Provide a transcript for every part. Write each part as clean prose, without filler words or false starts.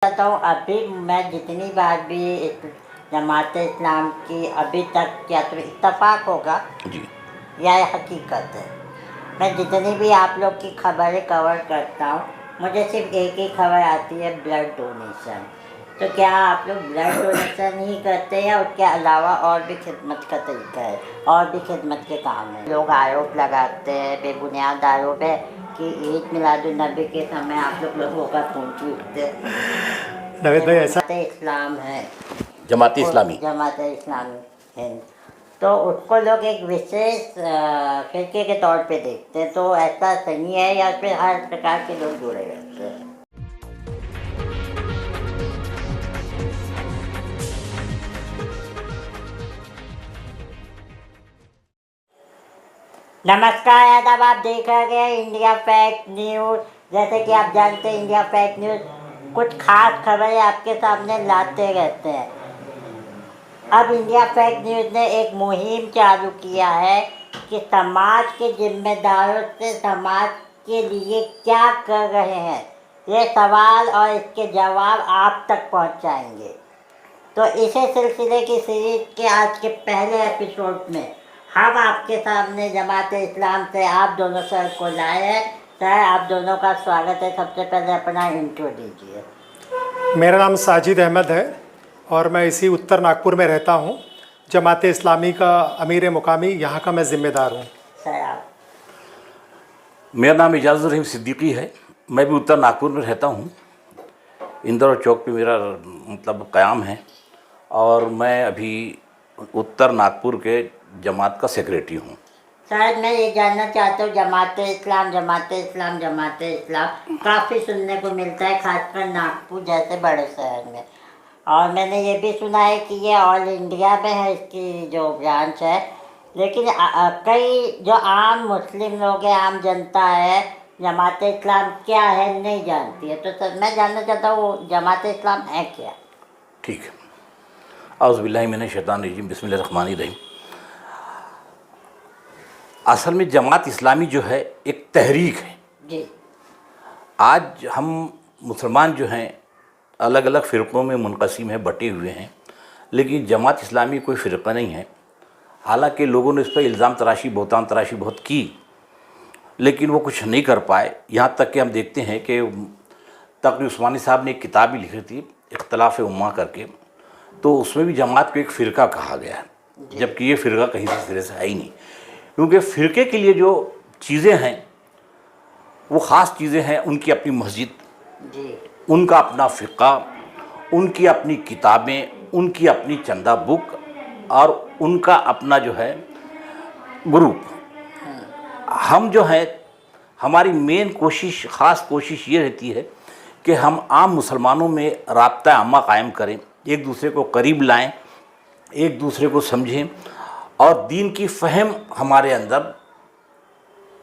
कहता हूँ अभी मैं जितनी बार भी जमात इस्लाम की अभी तक या तो इत्तेफाक होगा जी। या ये हकीकत है, मैं जितनी भी आप लोग की खबरें कवर करता हूँ मुझे सिर्फ एक ही खबर आती है, ब्लड डोनेशन। तो क्या आप लोग ब्लड डोनेशन ही करते हैं या उसके अलावा और भी खिदमत का तरीका है, और भी खिदमत के काम है? लोग आरोप लगाते हैं, बेबुनियाद आरोप है कि ईद मिलादुन्नबी के समय आप लोगों का खून चूसते हैं। नवेद भाई ऐसा इस्लाम है, जमात इस्लामी जमात इस्लामी हिंद, तो उसको लोग एक विशेष फिरके के तौर पे देखते हैं, तो ऐसा सही है या फिर हर प्रकार के लोग जुड़े रहते हैं? नमस्कार, आदाब। आप देख रहे हैं इंडिया फैक्ट न्यूज़। जैसे कि आप जानते हैं, इंडिया फैक्ट न्यूज़ कुछ खास खबरें आपके सामने लाते रहते हैं। अब इंडिया फैक्ट न्यूज़ ने एक मुहिम चालू किया है कि समाज के जिम्मेदारों से समाज के लिए क्या कर रहे हैं, ये सवाल और इसके जवाब आप तक पहुंचाएंगे। तो इसी सिलसिले की सीरीज के आज के पहले एपिसोड में हम आपके सामने जमात इस्लाम से आप दोनों सर को लाए हैं। सर, आप दोनों का स्वागत है। सबसे पहले अपना इंट्रो दीजिए। मेरा नाम साजिद अहमद है और मैं इसी उत्तर नागपुर में रहता हूँ। जमात इस्लामी का अमीर मुकामी यहाँ का मैं ज़िम्मेदार हूँ। सर आप? मेरा नाम इजाज़ुर रहीम सिद्दीकी है, मैं भी उत्तर नागपुर में रहता हूँ। इंदौर चौक पे मेरा मतलब क़याम है और मैं अभी उत्तर नागपुर के जमात का सेक्रेटरी हूँ। सर, मैं ये जानना चाहता हूँ, जमात इस्लाम जमात इस्लाम जमात इस्लाम काफ़ी सुनने को मिलता है, खासकर नागपुर जैसे बड़े शहर में, और मैंने ये भी सुना है कि ये ऑल इंडिया में है, इसकी जो ब्रांच है। लेकिन कई जो आम मुस्लिम लोग हैं, आम जनता है, जमात इस्लाम क्या है नहीं जानती है। तो सर, मैं जानना चाहता हूँ जमात इस्लाम है क्या? ठीक है। औज़ु बिल्लाहि मिनश शैतानिर रजीम, बिस्मिल्लाहिर रहमानिर रहीम। असल में जमात इस्लामी जो है एक तहरीक है जी। आज हम मुसलमान जो हैं अलग अलग फ़िरक़ों में मुनक़सिम हैं, बटे हुए हैं, लेकिन जमात इस्लामी कोई फ़िरक़ा नहीं है। हालांकि लोगों ने इस पर इल्ज़ाम तराशी, बहुतान तराशी बहुत की, लेकिन वो कुछ नहीं कर पाए। यहाँ तक कि हम देखते हैं कि तक़ी उस्मानी साहब ने एक किताब भी लिखी थी, इख्तिलाफ़ उम्मा करके, तो उसमें भी जमात को एक फ़िरक़ा कहा गया है, जबकि ये फ़िरक़ा कहीं से सिरे से है ही नहीं। क्योंकि फ़िरक़े के लिए जो चीज़ें हैं वो ख़ास चीज़ें हैं, उनकी अपनी मस्जिद, उनका अपना फ़िक़्हा, उनकी अपनी किताबें, उनकी अपनी चंदा बुक और उनका अपना जो है ग्रुप। हम जो है हमारी मेन कोशिश, ख़ास कोशिश ये रहती है कि हम आम मुसलमानों में राब्ता आमा कायम करें, एक दूसरे को करीब लाएं, एक दूसरे को समझें और दीन की फ़हम हमारे अंदर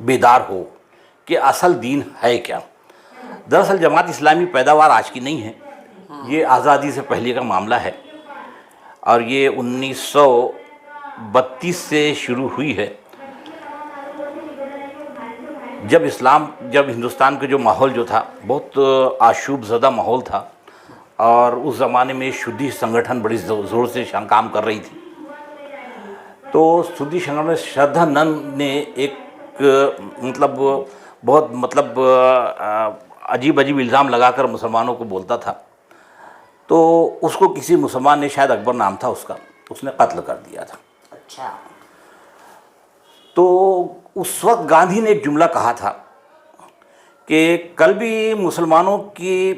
बेदार हो कि असल दीन है क्या। दरअसल जमात इस्लामी पैदावार आज की नहीं है, ये आज़ादी से पहले का मामला है और ये 1932 से शुरू हुई है, जब हिंदुस्तान के जो माहौल जो था बहुत आशूब ज़दा माहौल था और उस ज़माने में शुद्धि संगठन बड़ी ज़ोर से काम कर रही थी। तो शुद्धि संगठन में श्रद्धा नंद ने एक बहुत अजीब इल्ज़ाम लगाकर मुसलमानों को बोलता था, तो उसको किसी मुसलमान ने, शायद अकबर नाम था उसका, उसने कत्ल कर दिया था। अच्छा। तो उस वक्त गांधी ने एक जुमला कहा था कि कल भी मुसलमानों की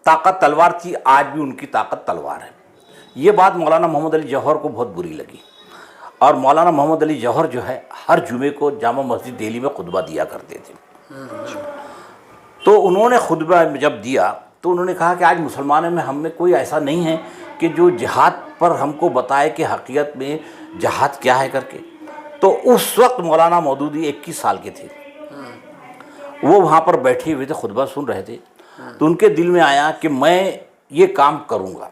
ताकत तलवार थी, आज भी उनकी ताकत तलवार है। ये बात मौलाना मोहम्मद अली जौहर को बहुत बुरी लगी और मौलाना मोहम्मद अली जौहर जो है हर जुमे को जामा मस्जिद दिल्ली में खुतबा दिया करते थे। तो उन्होंने खुतबा जब दिया तो उन्होंने कहा कि आज मुसलमानों में हम में कोई ऐसा नहीं है कि जो जिहाद पर हमको बताए कि हकीकत में जिहाद क्या है करके। तो उस वक्त मौलाना मौदूदी 21 साल के थे, वो वहाँ पर बैठे हुए थे, खुतबा सुन रहे थे। तो उनके दिल में आया कि मैं ये काम करूँगा,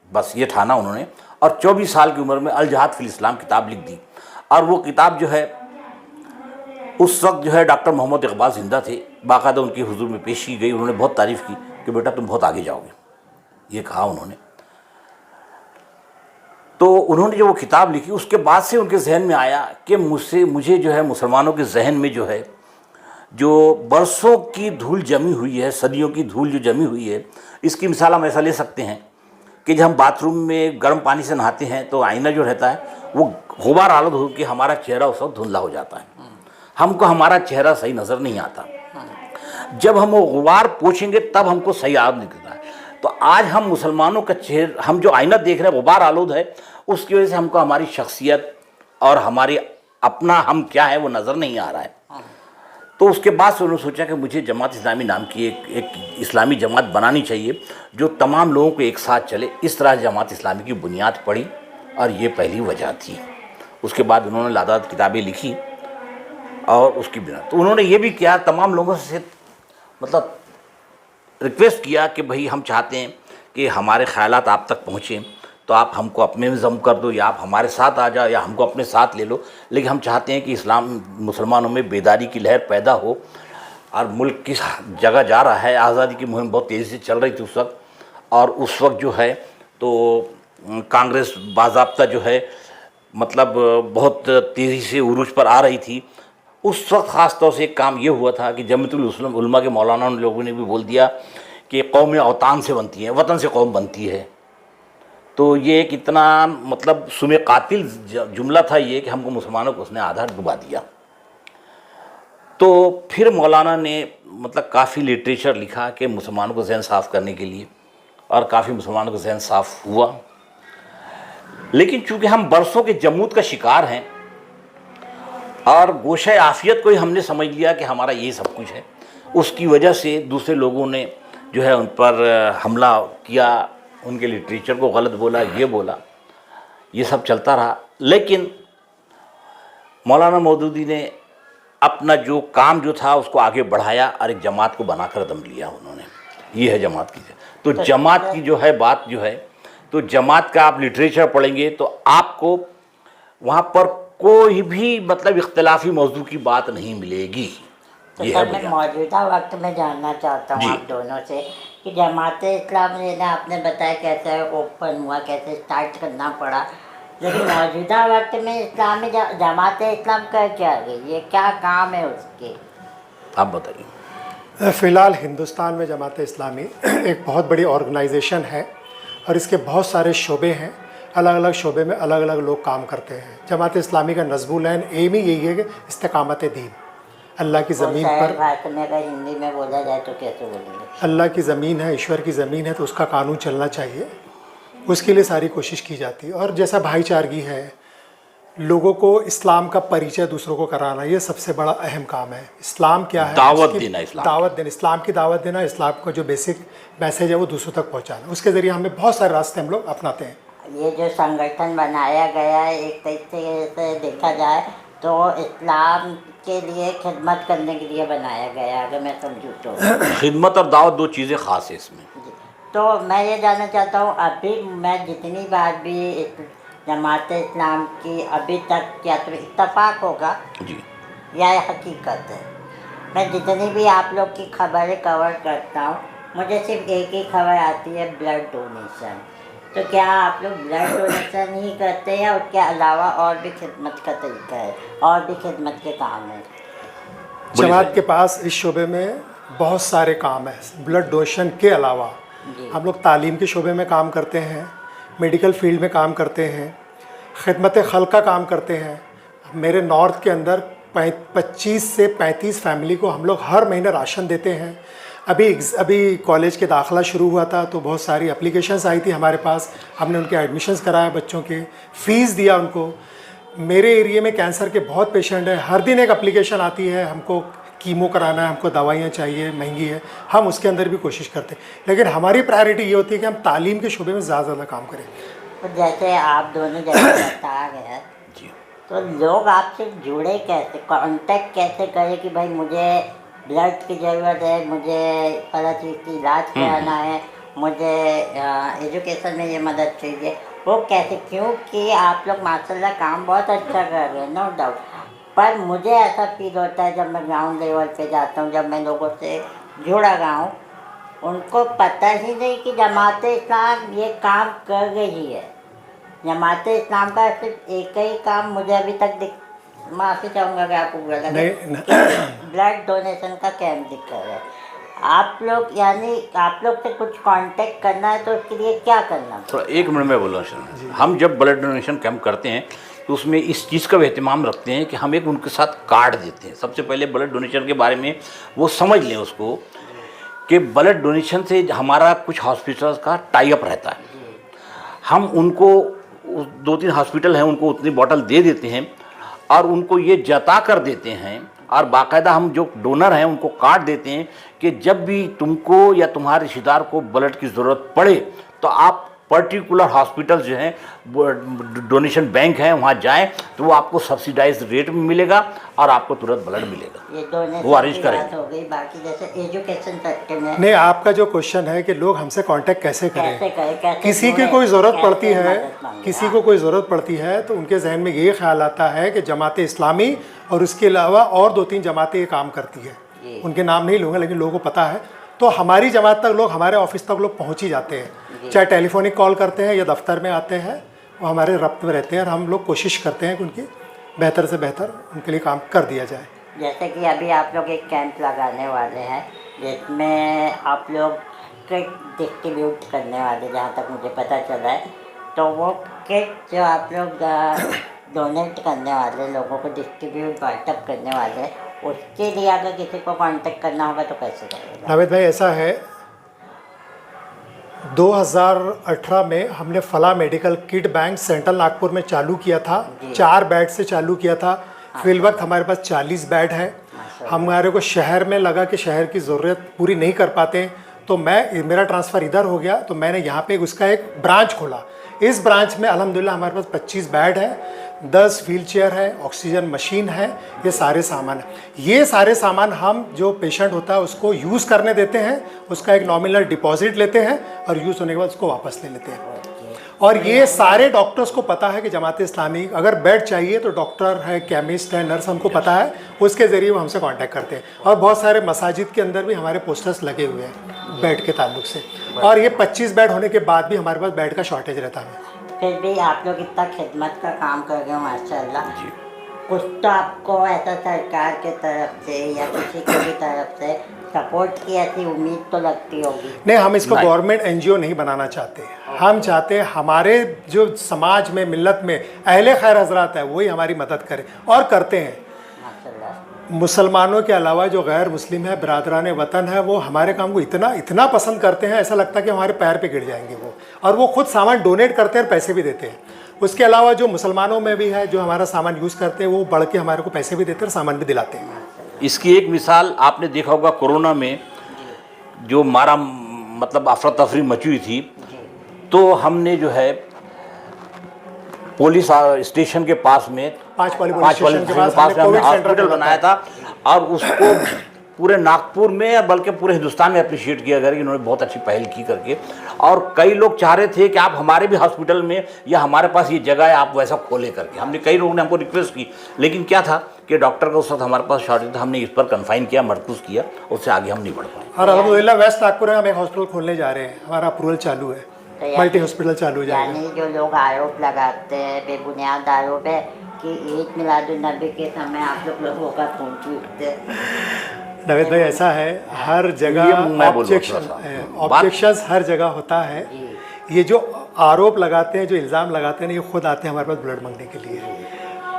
बस ये ठाना उन्होंने, और 24 साल की उम्र में अल जहाद फिल इस्लाम किताब लिख दी। और वो किताब जो है उस वक्त जो है डॉक्टर मोहम्मद इकबाल ज़िंदा थे, बाकायदा उनकी हुजूर में पेश की गई, उन्होंने बहुत तारीफ़ की कि बेटा तुम बहुत आगे जाओगे। ये कहा उन्होंने। तो उन्होंने जो वो किताब लिखी उसके बाद से उनके जहन में आया कि मुझे जो है मुसलमानों के जहन में जो है जो बरसों की धूल जमी हुई है, सदियों की धूल जो जमी हुई है, इसकी मिसाल हम ऐसा ले सकते हैं कि जब हम बाथरूम में गर्म पानी से नहाते हैं तो आईना जो रहता है वो गुबार आलूद होकर हमारा चेहरा उस वक्त धुंधला हो जाता है, हमको हमारा चेहरा सही नज़र नहीं आता। जब हम वो गुबार पोछेंगे तब हमको सही याद निकलता है। तो आज हम मुसलमानों का चेहरा, हम जो आईना देख रहे हैं गुबार आलूद है, उसकी वजह से हमको हमारी शख्सियत और हमारी अपना हम क्या है वो नज़र नहीं आ रहा है। तो उसके बाद से उन्होंने सोचा कि मुझे जमात इस्लामी नाम की एक इस्लामी जमात बनानी चाहिए जो तमाम लोगों को एक साथ चले। इस तरह जमात इस्लामी की बुनियाद पड़ी और ये पहली वजह थी। उसके बाद उन्होंने लादाद किताबें लिखी और उसकी बिना तो उन्होंने ये भी किया, तमाम लोगों से मतलब रिक्वेस्ट किया कि भाई हम चाहते हैं कि हमारे ख़यालात आप तक पहुँचें, तो आप हमको अपने में जम कर दो या आप हमारे साथ आ जाओ या हमको अपने साथ ले लो, लेकिन हम चाहते हैं कि इस्लाम मुसलमानों में बेदारी की लहर पैदा हो। और मुल्क किस जगह जा रहा है, आज़ादी की मुहिम बहुत तेज़ी से चल रही थी उस वक्त, और उस वक्त जो है तो कांग्रेस बाज़ाब्ता जो है मतलब बहुत तेज़ी से उरूज पर आ रही थी। उस वक्त ख़ास तौर से एक काम ये हुआ था कि जमीयतुल उलमा के मौलाना उन लोगों ने भी बोल दिया कि कौमें औतान से बनती हैं, वतन से कौम बनती है। तो ये एक इतना मतलब सुमे कातिल जुमला था ये कि हमको मुसलमानों को उसने आधा डुबा दिया। तो फिर मौलाना ने मतलब काफ़ी लिटरेचर लिखा कि मुसलमानों को जहन साफ़ करने के लिए, और काफ़ी मुसलमानों का जहन साफ़ हुआ। लेकिन चूँकि हम बरसों के जमूत का शिकार हैं और गोशे आफियत को ही हमने समझ लिया कि हमारा ये सब कुछ है, उसकी वजह से दूसरे लोगों ने जो है उन पर हमला किया, उनके लिटरेचर को गलत बोला, ये बोला, ये सब चलता रहा। लेकिन मौलाना मौदूदी ने अपना जो काम जो था उसको आगे बढ़ाया और एक जमात को बनाकर दम लिया उन्होंने। ये है जमात की। तो जमात की जो है बात जो है, तो जमात का आप लिटरेचर पढ़ेंगे तो आपको वहाँ पर कोई भी मतलब इख्तिलाफी मौजू की बात नहीं मिलेगी। तो ये सर है मैं मौजूदा वक्त में जानना चाहता हूँ जी। आप दोनों से कि जमात इस्लामी ने आपने बताया कैसे ओपन हुआ, कैसे स्टार्ट करना पड़ा, लेकिन मौजूदा वक्त में इस्लामी जमात इस्लाम कर क्या रही, ये क्या काम है उसके, आप बताइए। फ़िलहाल हिंदुस्तान में जमात इस्लामी एक बहुत बड़ी ऑर्गेनाइजेशन है और इसके बहुत सारे शोबे हैं। अलग अलग शोबे में अलग अलग लोग काम करते हैं। जमात इस्लामी का नज़्मुल ऐन एम ही यही है कि इस्तिकामत दीन, अल्लाह की ज़मीन पर, भाषा में अगर हिंदी में बोला जाए तो कैसे बोलेंगे? अल्लाह की ज़मीन है, ईश्वर की ज़मीन है, तो उसका कानून चलना चाहिए, उसके लिए सारी कोशिश की जाती है। और जैसा भाईचारगी है, लोगों को इस्लाम का परिचय दूसरों को कराना, ये सबसे बड़ा अहम काम है। इस्लाम क्या है, दावत उसकी देना, इस्लाम दावत देना, इस्लाम की दावत देना, इस्लाम का जो बेसिक मैसेज है वो दूसरों तक पहुंचाना। उसके ज़रिए हमें बहुत सारे रास्ते हम लोग अपनाते हैं। ये जो संगठन बनाया गया है एक तरीके से देखा जाए तो इस्लाम के लिए खिदमत करने के लिए बनाया गया है, अगर मैं समझूँ तो। खिदमत और दावत दो चीज़ें ख़ास है इसमें। तो मैं ये जानना चाहता हूँ, अभी मैं जितनी बार भी जमात इस्लाम की अभी तक या तो इत्तफाक होगा जी, या हकीकत है, मैं जितनी भी आप लोग की खबरें कवर करता हूँ, मुझे सिर्फ एक ही खबर आती है, ब्लड डोनेशन। तो क्या आप लोग ब्लड डोनेशन ही करते हैं या उसके अलावा और भी खिदमत का तरीका है, और भी खिदमत के काम है? जमात के पास इस शोबे में बहुत सारे काम हैं। ब्लड डोनेशन के अलावा हम लोग तालीम के शोबे में काम करते हैं, मेडिकल फील्ड में काम करते हैं, खिदमत खल्क का काम करते हैं। मेरे नॉर्थ के अंदर 25 से 35 फैमिली को हम लोग हर महीने राशन देते हैं। अभी कॉलेज के दाखिला शुरू हुआ था तो बहुत सारी एप्लीकेशंस आई थी हमारे पास, हमने उनके एडमिशन्स कराया, बच्चों के फ़ीस दिया उनको। मेरे एरिया में कैंसर के बहुत पेशेंट हैं, हर दिन एक एप्लीकेशन आती है, हमको कीमो कराना है, हमको दवाइयाँ चाहिए, महंगी है, हम उसके अंदर भी कोशिश करते हैं। लेकिन हमारी प्रायोरिटी ये होती है कि हम तालीम के शोबे में ज़्यादा काम करें। तो जैसे आप दोनों जैसे बता गए, तो लोग आपसे जुड़े कैसे, कांटेक्ट कैसे करें कि भाई मुझे ब्लड की ज़रूरत है, मुझे फला चीज़ की इलाज कराना है, मुझे एजुकेशन में ये मदद चाहिए, वो कैसे? क्योंकि आप लोग माशाल्लाह काम बहुत अच्छा कर रहे हैं, नो डाउट, पर मुझे ऐसा फील होता है जब मैं ग्राउंड लेवल पे जाता हूँ, जब मैं लोगों से जुड़ा रहा हूँ, उनको पता ही नहीं कि जमात इस्लाम ये काम कर रही है। जमात इस्लाम का सिर्फ एक ही काम मुझे अभी तक माफ़ी चाहूँगा कि आपको बुरा लगे, ब्लड डोनेशन का कैंप दिख रहा है। आप लोग यानी आप लोग से कुछ कांटेक्ट करना है तो उसके लिए क्या करना? थोड़ा 1 मिनट में बोलूँ सर। हम जब ब्लड डोनेशन कैंप करते हैं तो उसमें इस चीज़ का भी एहतमाम रखते हैं कि हम एक उनके साथ कार्ड देते हैं। सबसे पहले ब्लड डोनेशन के बारे में वो समझ लें उसको कि ब्लड डोनेशन से हमारा कुछ हॉस्पिटल्स का टाई अप रहता है। हम उनको 2-3 हॉस्पिटल हैं उनको उतनी बॉटल दे देते हैं और उनको ये जता कर देते हैं और बाकायदा हम जो डोनर हैं उनको कार्ड देते हैं कि जब भी तुमको या तुम्हारे रिश्तेदार को ब्लड की ज़रूरत पड़े तो आप पर्टिकुलर हॉस्पिटल जो हैं डोनेशन बैंक हैं वहाँ जाएं तो वो आपको सब्सिडाइज रेट में मिलेगा और आपको तुरंत ब्लड मिलेगा। ये डोनेशन वो अरेंज की करें। बात हो गई, बाकी जैसे एजुकेशन सेक्टर में नहीं, आपका जो क्वेश्चन है कि लोग हमसे कांटेक्ट कैसे करें, कैसे किसी की जुड़े, कोई ज़रूरत कैसे पड़ती है, मदद मांगे। किसी को कोई ज़रूरत पड़ती है तो उनके जहन में ये ख्याल आता है कि जमात इस्लामी और उसके अलावा और 2-3 जमातें ये काम करती है। उनके नाम नहीं लूँगा लेकिन लोगों को पता है। तो हमारी जमात तक लोग, हमारे ऑफिस तक लोग पहुँच ही जाते हैं, चाहे टेलीफोनिक कॉल करते हैं या दफ्तर में आते हैं, वो हमारे रब्त में रहते हैं और हम लोग कोशिश करते हैं कि उनकी बेहतर से बेहतर उनके लिए काम कर दिया जाए। जैसे कि अभी आप लोग एक कैंप लगाने वाले हैं जिसमें आप लोग किट डिस्ट्रीब्यूट करने वाले, जहाँ तक मुझे पता चला है। तो वो किट जो आप लोग डोनेट करने वाले, लोगों को डिस्ट्रीब्यूट वाट्सअप करने वाले, उसके लिए अगर किसी को कांटेक्ट करना होगा तो कैसे करेगा? नावेद भाई, ऐसा है 2018 में हमने फला medical kit bank central Nagpur में चालू किया था। 4 बेड से चालू किया था। फिल वक्त हमारे पास 40 बेड है। हमारे को शहर में लगा कि शहर की ज़रूरत पूरी नहीं कर पाते हैं तो मेरा ट्रांसफ़र इधर हो गया तो मैंने यहाँ पे उसका एक ब्रांच खोला। इस ब्रांच में अल्हम्दुलिल्लाह हमारे पास 25 बेड है, 10 व्हील चेयर है, ऑक्सीजन मशीन है, ये सारे सामान है। ये सारे सामान हम जो पेशेंट होता है उसको यूज़ करने देते हैं, उसका एक नॉमिनल डिपॉजिट लेते हैं और यूज़ होने के बाद उसको वापस ले लेते हैं। और ये सारे डॉक्टर्स को पता है कि जमात इस्लामी अगर बेड चाहिए तो डॉक्टर है, केमिस्ट है, नर्स, हमको पता है, उसके ज़रिए वो हमसे कांटेक्ट करते हैं। और बहुत सारे मसाजिद के अंदर भी हमारे पोस्टर्स लगे हुए हैं बेड के ताल्लुक से। और ये 25 बेड होने के बाद भी हमारे पास बेड का शॉर्टेज रहता है। फिर भी आप लोग इतना खिदमत का काम कर रहे हो माशाल्लाह। कुछ तो आपको ऐसा सरकार के तरफ से या किसी की भी तरफ से सपोर्ट की ऐसी उम्मीद तो लगती होगी? नहीं, हम इसको गवर्नमेंट NGO नहीं बनाना चाहते। हम चाहते हैं हमारे जो समाज में, मिल्लत में अहले खैर हजरात है वही हमारी मदद करें और करते हैं। माशाल्लाह। मुसलमानों के अलावा जो गैर मुस्लिम है, बिरादरान वतन है, वो हमारे काम को इतना पसंद करते हैं, ऐसा लगता है कि हमारे पैर पे गिर जाएंगे वो। और वो खुद सामान डोनेट करते हैं और पैसे भी देते हैं। उसके अलावा जो मुसलमानों में भी है जो हमारा सामान यूज़ करते हैं वो बढ़ के हमारे को पैसे भी देते हैं और सामान भी दिलाते हैं। इसकी एक मिसाल आपने देखा होगा, कोरोना में जो मारा मतलब अफरा तफरी मची हुई थी, तो हमने जो है पुलिस स्टेशन के पास में 5 वाली पुलिस स्टेशन के पास में हमने हॉस्पिटल बनाया था और उसको पूरे नागपुर में या बल्कि पूरे हिंदुस्तान में अप्रिशिएट किया गया कि इन्होंने बहुत अच्छी पहल की करके। और कई लोग चाह रहे थे कि आप हमारे भी हॉस्पिटल में या हमारे पास ये जगह है आप वैसा खोले करके। हमने कई लोगों ने हमको रिक्वेस्ट की, लेकिन क्या था कि डॉक्टर का उस वक्त हमारे पास शॉर्टेज था, हमने इस पर कन्फाइन किया, मरकूज़ किया, उससे आगे हम नहीं बढ़ पाए। और अल्हम्दुलिल्लाह वेस्ट नागपुर में हम एक हॉस्पिटल खोलने जा रहे हैं, हमारा अप्रूवल चालू है, मल्टी हॉस्पिटल चालू हो जाएगा। यानी जो लोग आरोप लगाते हैं बेबुनियाद आरोप है कि ईद मिलादुन्नबी के समय आप लोगों का खून चूसते हैं। नवेद भाई, ऐसा है हर जगह ऑब्जेक्शंस हर जगह होता है। ये जो आरोप लगाते हैं, जो इल्ज़ाम लगाते हैं ना, ये खुद आते हैं हमारे पास ब्लड मांगने के लिए,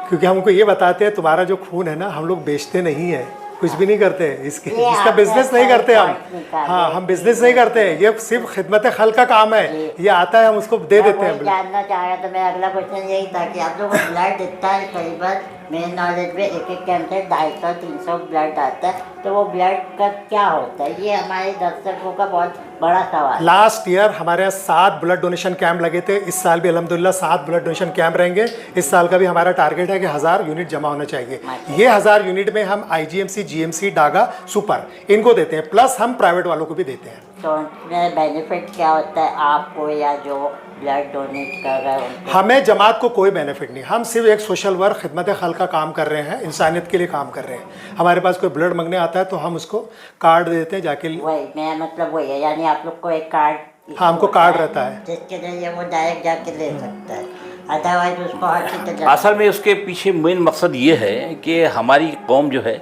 क्योंकि हमको ये बताते हैं तुम्हारा जो खून है ना हम लोग बेचते नहीं है, कुछ भी नहीं करते हैं, इसका बिजनेस नहीं करते हम। हाँ, हम बिजनेस नहीं करते हैं, ये सिर्फ खिदमत खल का काम है। ये आता है हम उसको दे देते हैं। जानना चाह रहा था, मेरा अगला क्वेश्चन यही था कि आप लोग ब्लड इतना है, करीबन मेरे नॉलेज में एक कैंप से 250-300 ब्लड आता है, तो वो ब्लड का क्या होता है? ये हमारे दर्शकों का बहुत बड़ा सवाल। लास्ट ईयर हमारे यहाँ 7 ब्लड डोनेशन कैंप लगे थे। इस साल भी अल्हम्दुलिल्लाह 7 ब्लड डोनेशन कैंप रहेंगे। इस साल का भी हमारा टारगेट है कि 1000 यूनिट जमा होना चाहिए। ये 1000 यूनिट में हम IGMC, GMC, डागा, सुपर इनको देते हैं, प्लस हम प्राइवेट वालों को भी देते हैं। तो उसमें बेनिफिट क्या होता है आपको या जो ब्लड डोनेट कर रहे हैं उनको? हमें जमात को कोई बेनिफिट नहीं, हम सिर्फ एक सोशल वर्क खिदमत खल का काम कर रहे हैं, इंसानियत के लिए काम कर रहे हैं। हमारे पास कोई ब्लड मांगने आता है तो हम उसको कार्ड देते हैं जाके। वही मैं मतलब वही है, यानी आप लोग को एक कार्ड, हाँ, हमको कार्ड रहता है जिसके जरिए वो डायरेक्ट जाके ले सकता है, अदरवाइज उसको हर चीज़ असल में उसके पीछे मेन मकसद ये है कि हमारी कौम जो है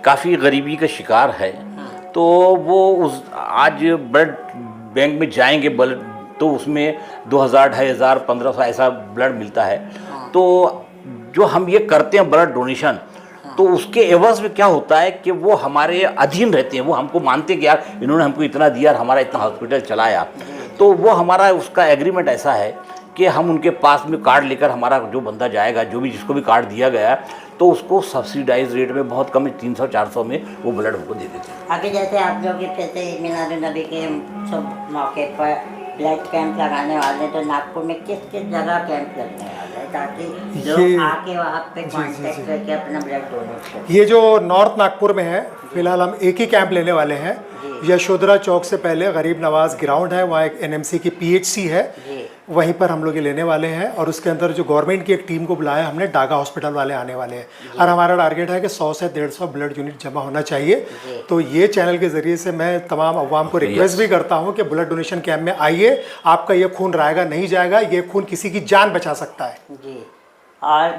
काफ़ी गरीबी का शिकार है, तो वो उस आज ब्लड बैंक में जाएंगे ब्लड तो उसमें 2000, 2500, 1500 ऐसा ब्लड मिलता है। तो जो हम ये करते हैं ब्लड डोनेशन, तो उसके एवज में क्या होता है कि वो हमारे अधीन रहते हैं, वो हमको मानते हैं कि यार इन्होंने हमको इतना दिया, हमारा इतना हॉस्पिटल चलाया, तो वो हमारा उसका एग्रीमेंट ऐसा है कि हम उनके पास में कार्ड लेकर हमारा जो बंदा जाएगा, जो भी जिसको भी कार्ड दिया गया, तो उसको सब्सिडाइज रेट में बहुत कम 300-400 में वो ब्लड हमको दे देते हैं। अभी जैसे आप लोग जैसे मिलादुन्नबी के शुभ मौके पर ब्लड कैंप लगाने वाले, तो नागपुर में किस किस जगह कैंप लगने वाले हैं ताकि लोग आके वहाँ पे कांटेक्ट करके अपना ब्लड डोनेट करें? ये जो नॉर्थ नागपुर में है, फिलहाल हम एक ही कैंप लेने वाले हैं। यशोधरा चौक से पहले गरीब नवाज ग्राउंड है, वहाँ एक एनएमसी की पीएचसी है, वहीं पर हम लोग ये लेने वाले हैं। और उसके अंदर जो गवर्नमेंट की एक टीम को बुलाया हमने, डागा हॉस्पिटल वाले आने वाले हैं, और हमारा टारगेट है कि 100 से 150 ब्लड यूनिट जमा होना चाहिए। तो ये चैनल के ज़रिए से मैं तमाम अवाम को रिक्वेस्ट भी करता हूँ कि ब्लड डोनेशन कैंप में आइए, आपका ये खून रहेगा नहीं जाएगा, ये खून किसी की जान बचा सकता है। जी। और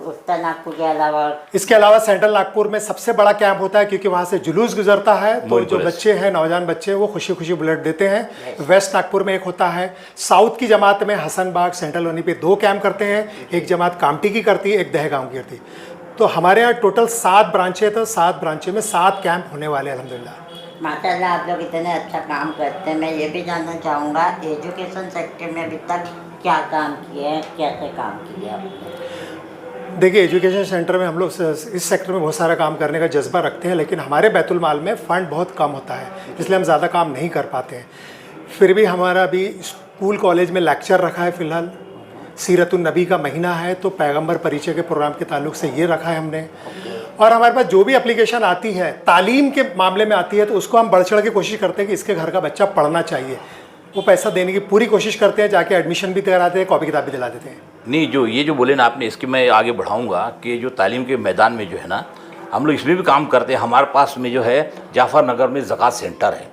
उत्तर नागपुर के अलावा इसके अलावा सेंट्रल नागपुर में सबसे बड़ा कैंप होता है, क्योंकि वहाँ से जुलूस गुजरता है, तो जो बच्चे हैं, नौजवान बच्चे, वो खुशी खुशी ब्लड देते हैं। वेस्ट नागपुर में एक होता है। साउथ की जमात में हसनबाग, सेंट्रल लोनी पे 2 कैंप करते हैं, एक जमात कामटी की करती है, एक दहगांव की करती है। तो हमारे यहाँ टोटल 7 ब्रांचें, तो 7 ब्रांचें में 7 कैंप होने वाले हैं अल्हम्दुलिल्लाह। माशाल्लाह आप लोग इतने अच्छा काम करते हैं। मैं ये भी जानना चाहूँगा, एजुकेशन सेक्टर में अभी तक क्या काम किए हैं, कैसे काम किए आपने? देखिए, एजुकेशन सेंटर में हम लोग इस सेक्टर में बहुत सारा काम करने का जज्बा रखते हैं, लेकिन हमारे बैतुल माल में फ़ंड बहुत कम होता है, इसलिए हम ज़्यादा काम नहीं कर पाते हैं। फिर भी हमारा अभी स्कूल कॉलेज में लेक्चर रखा है, फ़िलहाल सीरतुन नबी का महीना है, तो पैगंबर परिचय के प्रोग्राम के ताल्लुक से ये रखा है हमने। और हमारे पास जो भी एप्लीकेशन आती है तालीम के मामले में आती है, तो उसको हम बढ़ चढ़ के कोशिश करते हैं कि इसके घर का बच्चा पढ़ना चाहिए, वो पैसा देने की पूरी कोशिश करते हैं, जाके एडमिशन भी कराते हैं, कॉपी किताब भी दिला देते हैं। नहीं, जो ये जो बोले ना आपने, इसके मैं आगे बढ़ाऊंगा कि जो तालीम के मैदान में जो है ना, हम लोग इसमें भी काम करते हैं। हमारे पास में जो है जाफर नगर में ज़कात सेंटर है,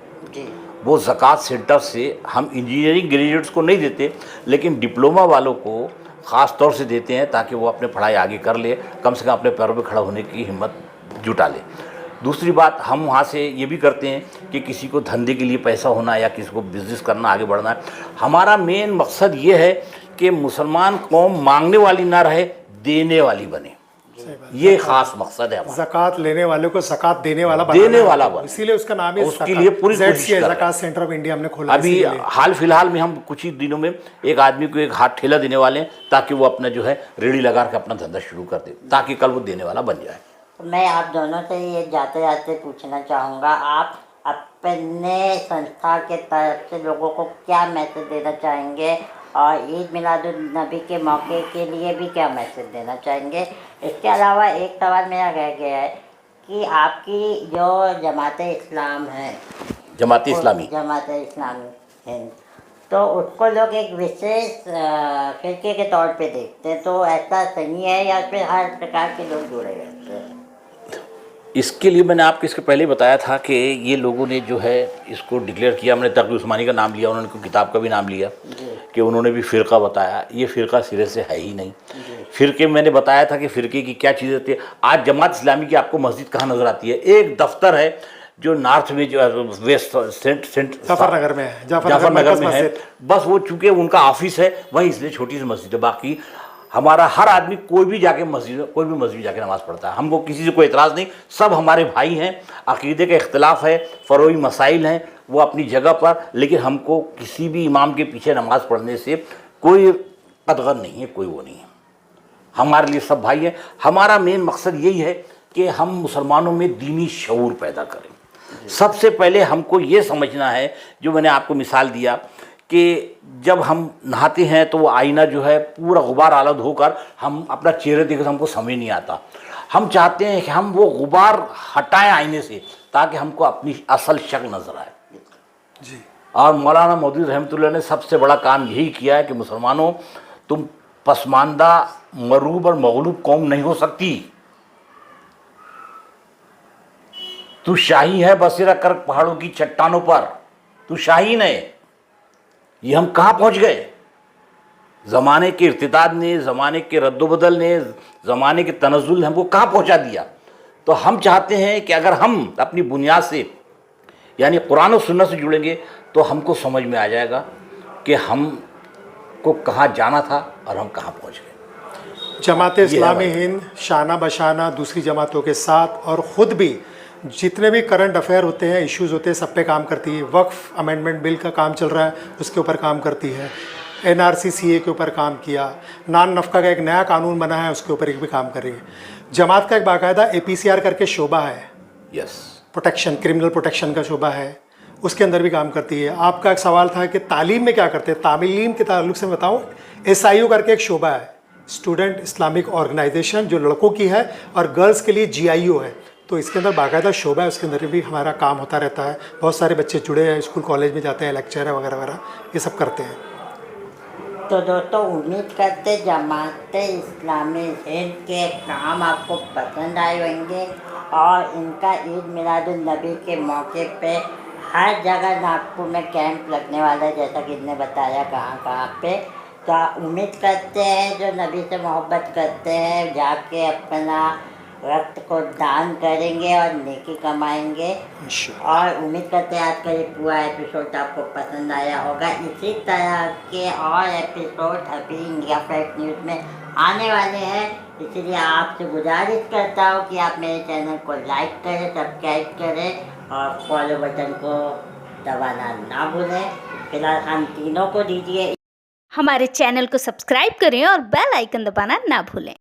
वो ज़कात सेंटर से हम इंजीनियरिंग ग्रेजुएट्स को नहीं देते, लेकिन डिप्लोमा वालों को ख़ास तौर से देते हैं, ताकि वो अपने पढ़ाई आगे कर ले, कम से कम अपने पैरों पर खड़ा होने की हिम्मत जुटा ले। दूसरी बात, हम वहाँ से ये भी करते हैं कि किसी को धंधे के लिए पैसा होना या किसी को बिज़नेस करना, आगे बढ़ना है, हमारा मेन मकसद ये है कि मुसलमान कौम मांगने वाली ना रहे, देने वाली बने। ये खास मकसद है हमारा। ज़कात लेने वाले को ज़कात देने वाला बने, इसीलिए उसका नाम है। उसके लिए पूरी कोशिश कर रहे हैं। ज़कात सेंटर ऑफ इंडिया हमने खोला। अभी हाल फिलहाल में हम कुछ ही दिनों में एक आदमी को एक हाथ ठेला देने वाले हैं, ताकि वो अपना जो है रेडी लगा के अपना धंधा शुरू कर दे, ताकि कल वो देने वाला बन जाए। मैं आप दोनों से ये जाते जाते पूछना चाहूँगा, आप अपने संस्था के तरफ से लोगों को क्या मैसेज देना चाहेंगे, और ईद मिलादुन्नबी के मौके के लिए भी क्या मैसेज देना चाहेंगे? इसके अलावा एक सवाल मेरा रह गया है कि आपकी जो जमात इस्लाम है, जमात इस्लामी हिंद, तो उसको लोग एक विशेष फिरके के तौर पे देखते हैं, तो ऐसा सही है या फिर हर प्रकार के लोग जुड़े रहते हैं? इसके लिए मैंने आपको इसके पहले बताया था कि ये लोगों ने जो है इसको डिक्लेयर किया, हमने तक़ी उस्मानी का नाम लिया, उन्होंने किताब का भी नाम लिया कि उन्होंने भी फ़िरका बताया। ये फ़िरका सिरे से है ही नहीं। फ़िरके मैंने बताया था कि फ़िरके की क्या चीज़ होती है। आज जमात इस्लामी की आपको मस्जिद कहाँ नज़र आती है? एक दफ्तर है जो नॉर्थ में, जो वेस्ट जाफरनगर में है, जाफरनगर में है, बस वो चूँकि उनका ऑफिस है वहीं, इसलिए छोटी सी मस्जिद है। बाकी हमारा हर आदमी कोई भी जाके कोई भी मस्जिद जाके नमाज़ पढ़ता है, हमको किसी से कोई एतराज़ नहीं, सब हमारे भाई हैं। अक़ीदे का इख्तिलाफ़ है, फ़रोई मसाइल हैं, वो अपनी जगह पर, लेकिन हमको किसी भी इमाम के पीछे नमाज़ पढ़ने से कोई कदगन नहीं है, कोई वो नहीं है। हमारे लिए सब भाई हैं। हमारा मेन मकसद यही है कि हम मुसलमानों में दीनी शऊर पैदा करें। सबसे पहले हमको ये समझना है, जो मैंने आपको मिसाल दिया कि जब हम नहाते हैं तो वो आईना जो है पूरा गुबार आलूद होकर हम अपना चेहरे देखें तो हमको समझ नहीं आता। हम चाहते हैं कि हम वो गुबार हटाएं आईने से, ताकि हमको अपनी असल शक्ल नज़र आए। जी। और मौलाना मौदूदी रहमतुल्लाह ने सबसे बड़ा काम यही किया है कि मुसलमानों, तुम पसमानदा, मरूब और मगलूब कौम नहीं हो सकती। तू शाही है बसेरा कर पहाड़ों की चट्टानों पर, तू शाहीन है। ये हम कहाँ पहुँच गए? ज़माने के इर्तिदाद ने, ज़माने के रद्दोबदल ने, ज़माने के तनज़ुल ने हमको कहाँ पहुँचा दिया। तो हम चाहते हैं कि अगर हम अपनी बुनियाद से यानी कुरान और सुन्नत से जुड़ेंगे तो हमको समझ में आ जाएगा कि हम को कहाँ जाना था और हम कहाँ पहुँच गए। जमात इस्लामी हिंद शाना बशाना दूसरी जमातों के साथ और ख़ुद भी जितने भी करंट अफेयर होते हैं, इश्यूज़ होते हैं, सब पे काम करती है। वक्फ अमेंडमेंट बिल का काम चल रहा है, उसके ऊपर काम करती है। NRC CA के ऊपर काम किया। नान नफ़का का एक नया कानून बना है, उसके ऊपर एक भी काम कर रही है। जमात का एक बाकायदा APCR करके शोबा है, यस, प्रोटेक्शन, क्रिमिनल प्रोटेक्शन का शोबा है, उसके अंदर भी काम करती है। आपका एक सवाल था कि तालीम में क्या करते हैं, तालीम के ताल्लुक से बताऊँ, SIO करके एक शोबा है, स्टूडेंट इस्लामिक ऑर्गेनाइजेशन, जो लड़कों की है, और गर्ल्स के लिए GIO है। तो इसके अंदर बाकायदा शोबा है, उसके अंदर भी हमारा काम होता रहता है। बहुत सारे बच्चे जुड़े हैं, स्कूल कॉलेज में जाते हैं, लेक्चर है वगैरह वगैरह, ये सब करते हैं। तो दोस्तों, उम्मीद करते जमात इस्लामी हिंद के काम आपको पसंद आए होंगे और इनका ईद मिलादुन्नबी के मौके पे हर जगह नागपुर में कैंप लगने वाला है, जैसा कि इन्होंने बताया कहाँ कहाँ पे। तो उम्मीद करते हैं जो नबी से मोहब्बत करते हैं जाके अपना रक्त को दान करेंगे और नेकी कमाएंगे। और उम्मीद करते हैं आज का ये पूरा एपिसोड आपको पसंद आया होगा। इसी तरह के और एपिसोड अभी इंडिया फैक्ट न्यूज़ में आने वाले हैं, इसलिए आपसे गुजारिश करता हूँ कि आप मेरे चैनल को लाइक करें, सब्सक्राइब करें और फॉलो बटन को दबाना ना भूलें। फिलहाल हम तीनों को दीजिए। हमारे चैनल को सब्सक्राइब करें और बेल आइकन दबाना ना भूलें।